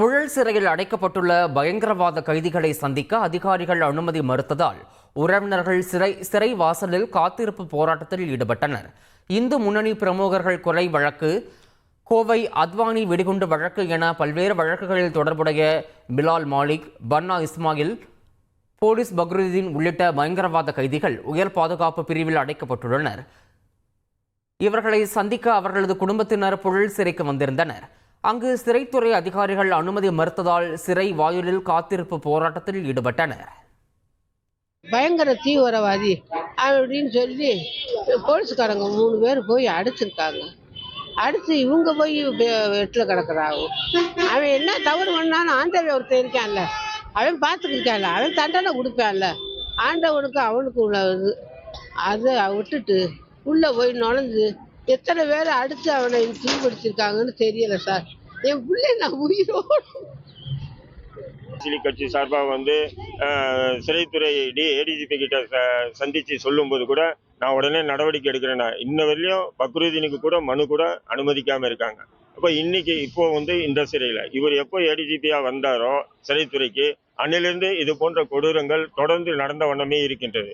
புழல் சிறையில் அடைக்கப்பட்டுள்ள பயங்கரவாத கைதிகளை சந்திக்க அதிகாரிகள் அனுமதி மறுத்ததால் உறவினர்கள் சிறை வாசலில் காத்திருப்பு போராட்டத்தில் ஈடுபட்டனர். இந்து முன்னணி பிரமுகர்கள் கொலை வழக்கு, கோவை அத்வானி வெடிகுண்டு வழக்கு என பல்வேறு வழக்குகளில் தொடர்புடைய பிலால் மாலிக், பன்னா இஸ்மாயில், போலீஸ் பக்ருதீன் உள்ளிட்ட பயங்கரவாத கைதிகள் உயர் பாதுகாப்பு பிரிவில் அடைக்கப்பட்டுள்ளனர். இவர்களை சந்திக்க அவர்களது குடும்பத்தினர் புழல் சிறைக்கு வந்திருந்தனர். அங்கு சிறைத்துறை அதிகாரிகள் அனுமதி மறுத்ததால் சிறை வாயிலில் காத்திருப்பு போராட்டத்தில் ஈடுபட்டனர். பயங்கர தீவிரவாதி அப்படின்னு சொல்லி போலீஸ்காரங்க 3 பேர் போய் அடிச்சிருக்காங்க. அடிச்சு இவங்க போய் வெட்டில் கிடக்குறாங்க. அவன் என்ன தவறு பண்ணாலும் ஆண்டவன் ஒருத்தர் இருக்கான்ல, அவன் பார்த்துக்கிட்டான்ல, அவன் தண்டனை கொடுப்பான்ல. ஆண்டவனுக்கு அவனுக்கு உள்ளது அதை விட்டுட்டு உள்ள போய் நுழைஞ்சு எத்தனை பேர் அடிச்சு அவனை தீபிடிச்சிருக்காங்கன்னு தெரியல சார். என் பிள்ளை நான் உயிரோடு கட்சி சார்பாக சிறைத்துறை ஏடிஜிபி கிட்ட சந்திச்சு சொல்லும்போது கூட நான் உடனே நடவடிக்கை எடுக்கிறேன். இன்ன வரையிலும் பக்ருதீனுக்கு கூட மனு கூட அனுமதிக்காம இருக்காங்க. அப்போ இப்போ இந்த சிறையில் இவர் எப்போ ஏடிஜிபியா வந்தாரோ சிறைத்துறைக்கு, அன்னிலிருந்து இது போன்ற கொடூரங்கள் தொடர்ந்து நடந்த வண்ணமே இருக்கின்றது.